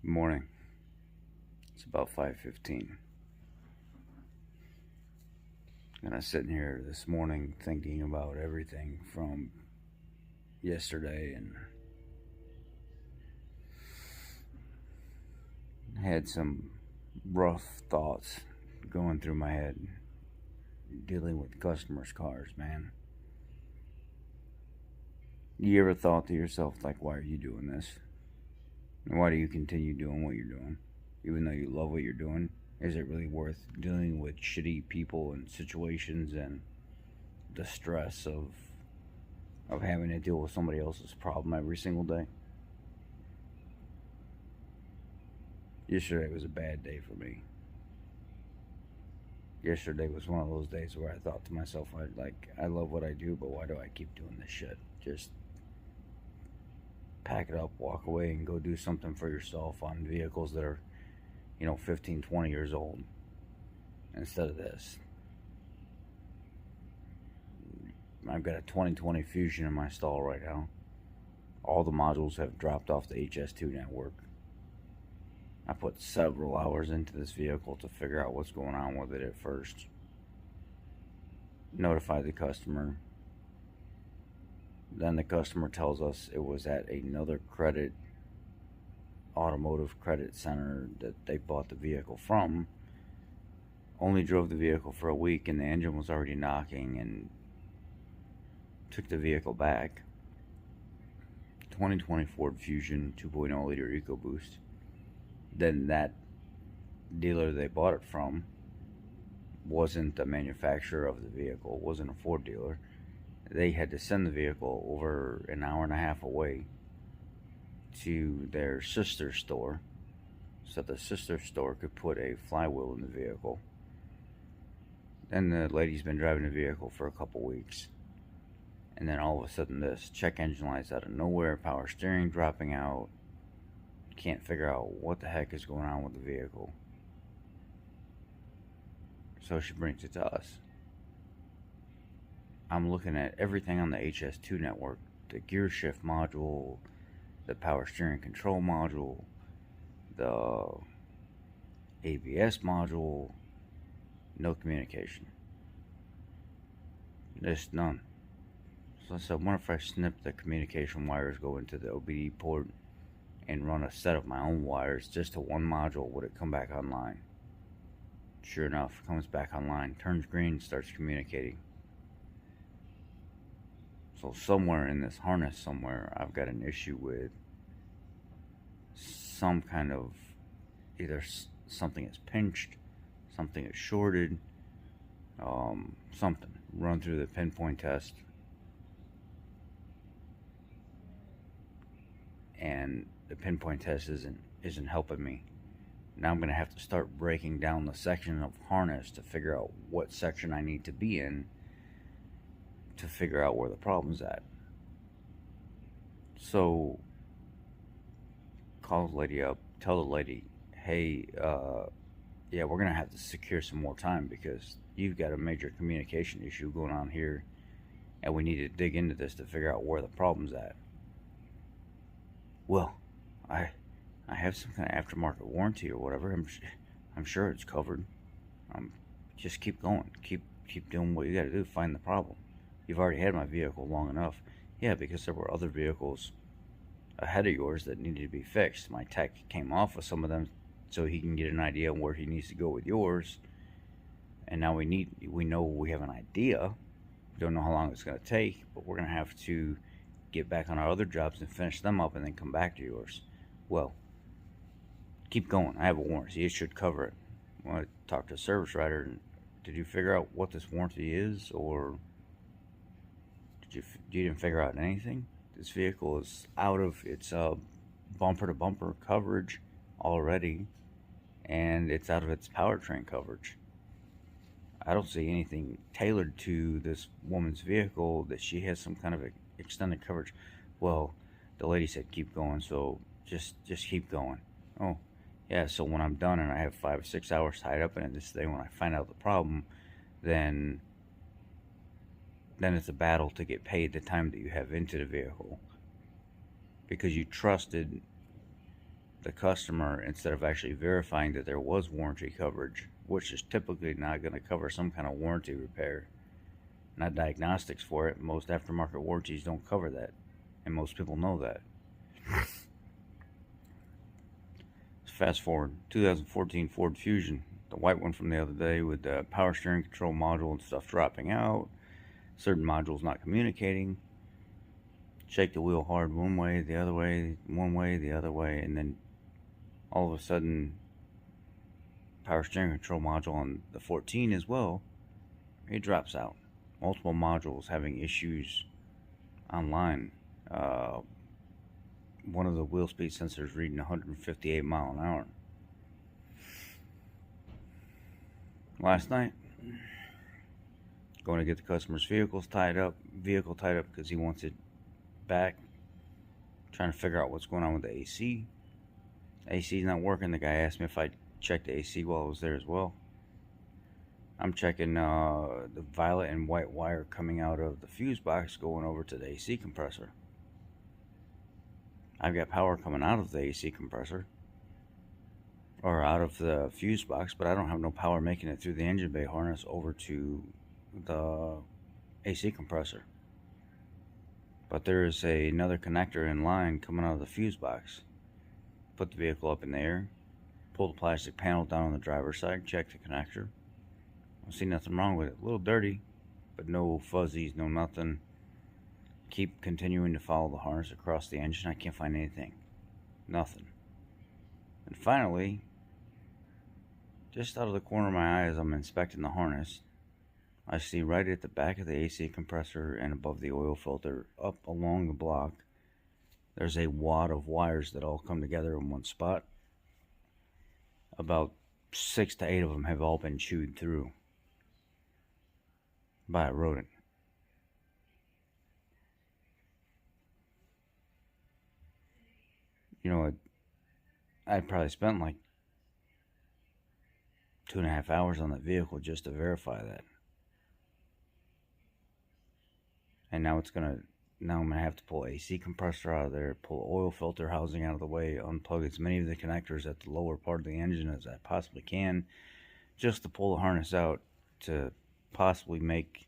Morning. It's about 5:15. And I'm sitting here this morning thinking about everything from yesterday and had some rough thoughts going through my head dealing with customers' cars, man. You ever thought to yourself, like, why are you doing this? And why do you continue doing what you're doing? Even though you love what you're doing, is it really worth dealing with shitty people and situations and the stress of having to deal with somebody else's problem every single day? Yesterday was a bad day for me. Yesterday was one of those days where I thought to myself, I love what I do, but why do I keep doing this shit? Just pack it up, walk away, and go do something for yourself on vehicles that are, 15, 20 years old instead of this. I've got a 2020 Fusion in my stall right now. All the modules have dropped off the HS2 network. I put several hours into this vehicle to figure out what's going on with it at first. Notify the customer. Then the customer tells us it was at another automotive credit center that they bought the vehicle from. Only drove the vehicle for a week and the engine was already knocking, and took the vehicle back. 2020 Ford Fusion 2.0 liter EcoBoost. Then that dealer they bought it from wasn't the manufacturer of the vehicle, wasn't a Ford dealer. They had to send the vehicle over an hour and a half away to their sister store so the sister store could put a flywheel in the vehicle. Then the lady's been driving the vehicle for a couple weeks, and then all of a sudden this check engine lights out of nowhere, power steering dropping out. Can't figure out what the heck is going on with the vehicle. So she brings it to us. I'm looking at everything on the HS2 network, the gear shift module, the power steering control module, the ABS module. No communication. There's none. So I said, what if I snip the communication wires, go into the OBD port, and run a set of my own wires just to one module? Would it come back online? Sure enough, it comes back online, turns green, starts communicating. So somewhere in this harness somewhere, I've got an issue with some kind of, either something is pinched, something is shorted, something. Run through the pinpoint test, and the pinpoint test isn't helping me. Now I'm going to have to start breaking down the section of harness to figure out what section I need to be in to figure out where the problem's at. So call the lady up, tell the lady, hey, yeah, we're going to have to secure some more time because you've got a major communication issue going on here, and we need to dig into this to figure out where the problem's at. Well, I have some kind of aftermarket warranty or whatever. I'm sure it's covered. Just keep going. Keep doing what you got to do to find the problem. You've already had my vehicle long enough. Yeah, because there were other vehicles ahead of yours that needed to be fixed. My tech came off of some of them so he can get an idea on where he needs to go with yours. And now we know we have an idea. We don't know how long it's going to take, but we're going to have to get back on our other jobs and finish them up and then come back to yours. Well, keep going. I have a warranty. It should cover it. I want to talk to a service writer. And did you figure out what this warranty is, or you didn't figure out anything? This vehicle is out of its bumper-to-bumper coverage already, and it's out of its powertrain coverage. I don't see anything tailored to this woman's vehicle that she has some kind of extended coverage. Well, the lady said keep going, so just keep going. Oh, yeah, so when I'm done and I have 5 or 6 hours tied up in this thing, when I find out the problem, then it's a battle to get paid the time that you have into the vehicle, because you trusted the customer, instead of actually verifying that there was warranty coverage, which is typically not going to cover some kind of warranty repair, not diagnostics for it. Most aftermarket warranties don't cover that, and most people know that. Fast forward, 2014 Ford Fusion, the white one from the other day, with the power steering control module and stuff dropping out, certain modules not communicating. Shake the wheel hard one way, the other way, one way, the other way, and then all of a sudden, power steering control module on the 14 as well, it drops out. Multiple modules having issues online. One of the wheel speed sensors reading 158 mile an hour. Last night, going to get the customer's vehicle tied up because he wants it back. Trying to figure out what's going on with the AC. AC's not working. The guy asked me if I checked the AC while I was there as well. I'm checking the violet and white wire coming out of the fuse box going over to the AC compressor. I've got power coming out of the AC compressor, or out of the fuse box, but I don't have no power making it through the engine bay harness over to the AC compressor. But there is another connector in line coming out of the fuse box. Put the vehicle up in the air, pull the plastic panel down on the driver's side, check the connector. I don't see nothing wrong with it. A little dirty, but no fuzzies, no nothing. Keep continuing to follow the harness across the engine. I can't find anything. Nothing. And finally, just out of the corner of my eye as I'm inspecting the harness, I see right at the back of the AC compressor and above the oil filter, up along the block, there's a wad of wires that all come together in one spot. About 6 to 8 of them have all been chewed through by a rodent. You know, I probably spent like 2.5 hours on that vehicle just to verify that. And now I'm gonna have to pull AC compressor out of there, pull the oil filter housing out of the way, unplug as many of the connectors at the lower part of the engine as I possibly can, just to pull the harness out to possibly make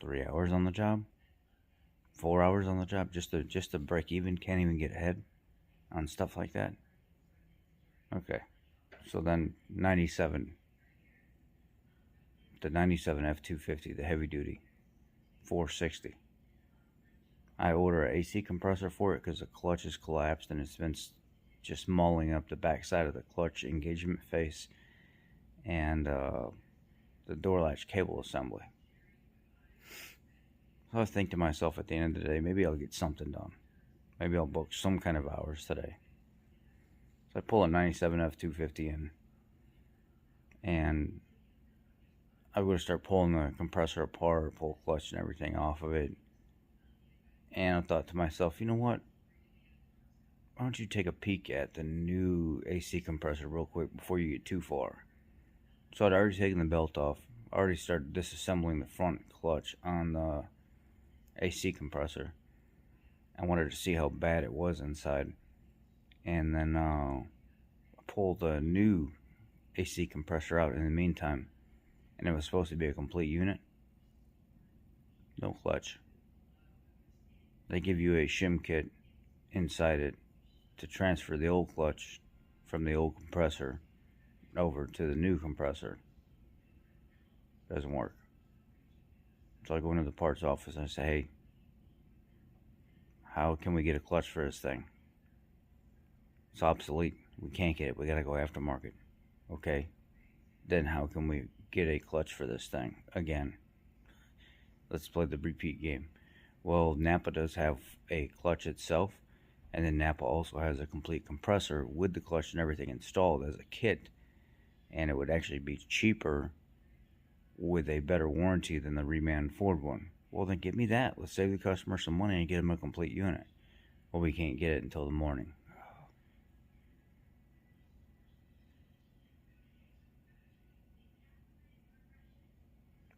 3 hours on the job, 4 hours on the job, just to break even. Can't even get ahead on stuff like that. Okay, so then the 97 F250, the heavy duty, 460. I order an AC compressor for it because the clutch is collapsed and it's been just mauling up the back side of the clutch engagement face and the door latch cable assembly. So I think to myself at the end of the day, maybe I'll get something done. Maybe I'll book some kind of hours today. So I pull a 97 F250 in, and I'm going to start pulling the compressor apart, pull clutch and everything off of it. And I thought to myself, you know what? Why don't you take a peek at the new AC compressor real quick before you get too far? So I'd already taken the belt off. I already started disassembling the front clutch on the AC compressor. I wanted to see how bad it was inside. And then I pulled the new AC compressor out in the meantime. And it was supposed to be a complete unit. No clutch. They give you a shim kit inside it to transfer the old clutch from the old compressor over to the new compressor. Doesn't work. So I go into the parts office and I say, hey, how can we get a clutch for this thing? It's obsolete. We can't get it. We gotta go aftermarket. Okay. Then how can we get a clutch for this thing? Again, let's play the repeat game. Well, Napa does have a clutch itself, and then Napa also has a complete compressor with the clutch and everything installed as a kit, and it would actually be cheaper with a better warranty than the reman Ford one. Well, then give me that. Let's save the customer some money and get them a complete unit. Well, we can't get it until the morning.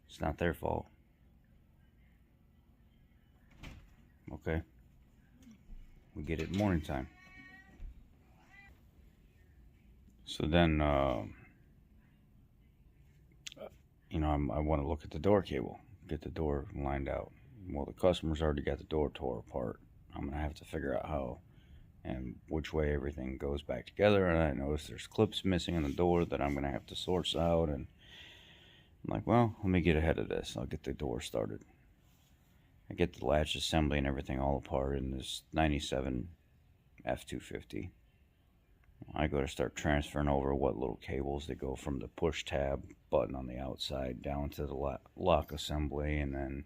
It's not their fault. Okay. We get it morning time. So then, I want to look at the door cable, get the door lined out. Well, the customer's already got the door tore apart. I'm going to have to figure out how and which way everything goes back together. And I notice there's clips missing in the door that I'm going to have to source out. And I'm like, well, let me get ahead of this. I'll get the door started. I get the latch assembly and everything all apart in this 97 F250. I go to start transferring over what little cables that go from the push tab button on the outside down to the lock assembly, and then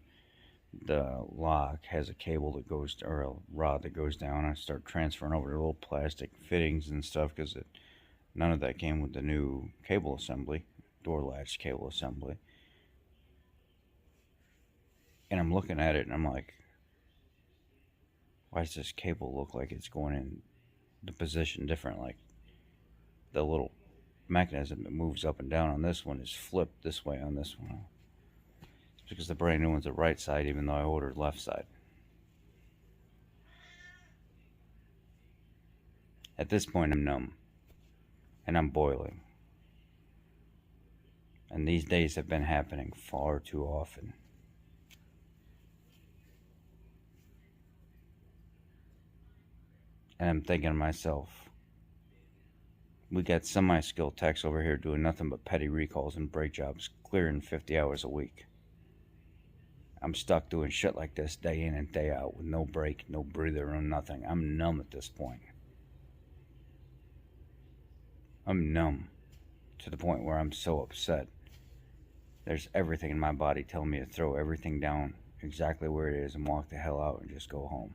the lock has a cable that goes, or a rod that goes down. I start transferring over the little plastic fittings and stuff because none of that came with the new cable assembly, door latch cable assembly. And I'm looking at it and I'm like, why does this cable look like it's going in the position different? Like the little mechanism that moves up and down on this one is flipped this way on this one. It's because the brand new one's the right side, even though I ordered left side. At this point, I'm numb and I'm boiling. And these days have been happening far too often. And I'm thinking to myself, we got semi-skilled techs over here doing nothing but petty recalls and brake jobs, clearing 50 hours a week. I'm stuck doing shit like this day in and day out with no break, no breather, or nothing. I'm numb at this point. I'm numb to the point where I'm so upset. There's everything in my body telling me to throw everything down exactly where it is and walk the hell out and just go home.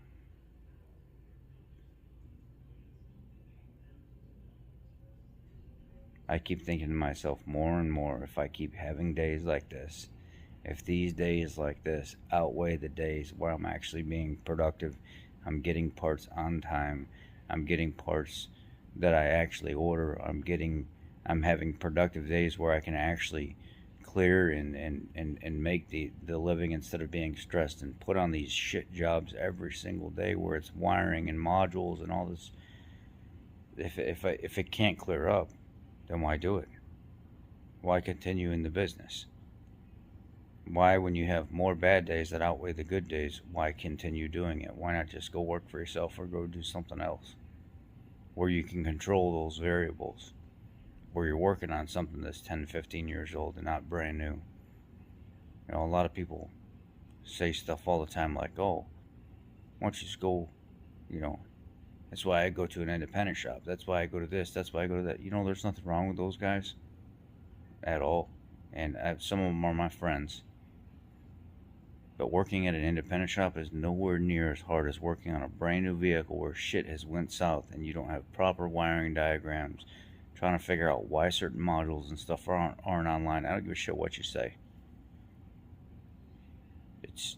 I keep thinking to myself more and more, if I keep having days like this, if these days like this outweigh the days where I'm actually being productive, I'm getting parts on time, I'm getting parts that I actually order, I'm having productive days where I can actually clear and make the living instead of being stressed and put on these shit jobs every single day where it's wiring and modules and all this. If it can't clear up, then why do it? Why continue in the business? Why, when you have more bad days that outweigh the good days, why continue doing it? Why not just go work for yourself or go do something else where you can control those variables, where you're working on something that's 10, 15 years old and not brand new? A lot of people say stuff all the time like, oh, why don't you just go, that's why I go to an independent shop. That's why I go to this. That's why I go to that. There's nothing wrong with those guys at all. And some of them are my friends. But working at an independent shop is nowhere near as hard as working on a brand new vehicle where shit has went south and you don't have proper wiring diagrams, trying to figure out why certain modules and stuff aren't online. I don't give a shit what you say.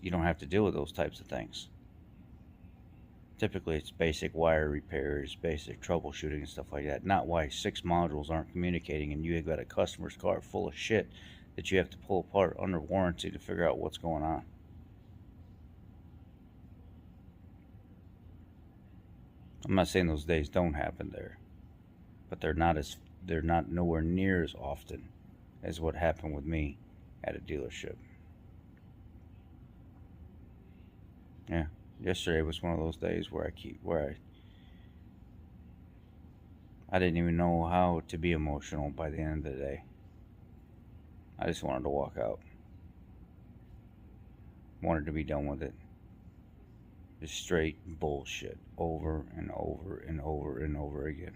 You don't have to deal with those types of things. Typically, it's basic wire repairs, basic troubleshooting and stuff like that. Not why 6 modules aren't communicating and you got a customer's car full of shit that you have to pull apart under warranty to figure out what's going on. I'm not saying those days don't happen there, but they're not nowhere near as often as what happened with me at a dealership. Yeah. Yesterday was one of those days where I didn't even know how to be emotional by the end of the day. I just wanted to walk out. Wanted to be done with it. Just straight bullshit over and over and over and over again.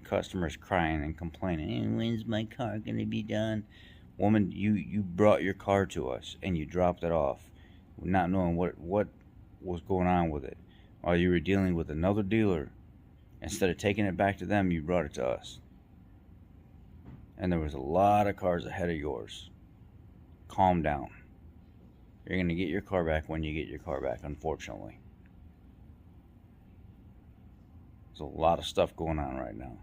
Customers crying and complaining, hey, when's my car gonna be done? Woman, you brought your car to us and you dropped it off, not knowing what was going on with it. While you were dealing with another dealer, instead of taking it back to them, you brought it to us. And there was a lot of cars ahead of yours. Calm down. You're going to get your car back when you get your car back, unfortunately. There's a lot of stuff going on right now.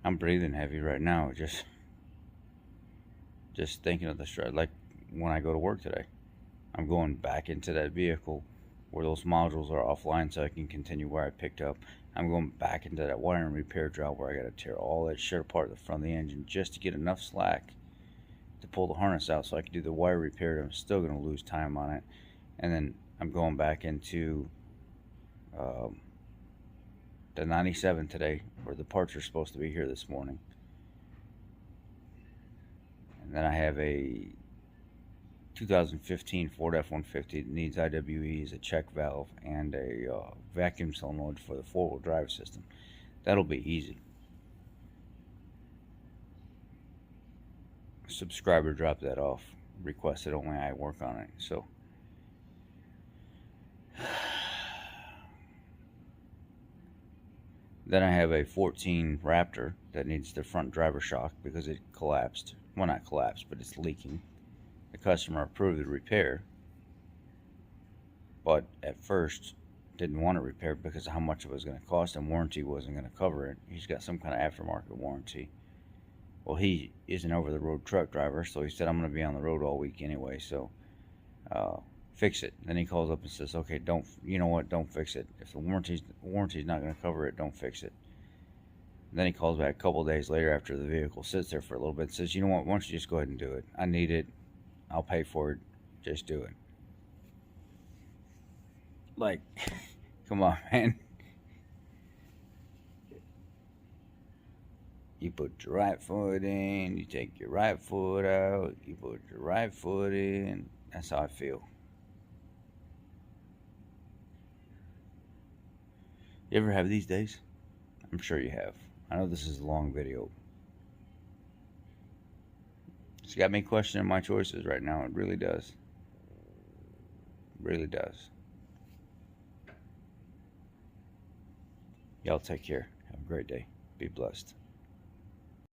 I'm breathing heavy right now, just thinking of the stress. Like when I go to work today. I'm going back into that vehicle where those modules are offline so I can continue where I picked up. I'm going back into that wiring repair job where I got to tear all that shit apart at the front of the engine just to get enough slack to pull the harness out so I can do the wire repair. I'm still going to lose time on it. And then I'm going back into the 97 today, where the parts are supposed to be here this morning. And then I have a 2015 Ford F-150 that needs IWEs, a check valve, and a vacuum solenoid for the four-wheel drive system. That'll be easy. A subscriber dropped that off, requested only I work on it. So then I have a 14 Raptor that needs the front driver shock because it collapsed. Well, not collapsed, but it's leaking. The customer approved the repair, but at first didn't want it repaired because of how much it was going to cost, and warranty wasn't going to cover it. He's got some kind of aftermarket warranty. Well, he is an over-the-road truck driver, so he said, I'm going to be on the road all week anyway, so fix it. Then he calls up and says, okay, you know what, don't fix it. If the warranty's not going to cover it, don't fix it. And then he calls back a couple days later after the vehicle sits there for a little bit and says, you know what, why don't you just go ahead and do it? I need it. I'll pay for it. Just do it. Like, come on, man. You put your right foot in, you take your right foot out, you put your right foot in. That's how I feel. You ever have these days? I'm sure you have. I know this is a long video. It's got me questioning my choices right now. It really does. It really does. Y'all take care. Have a great day. Be blessed.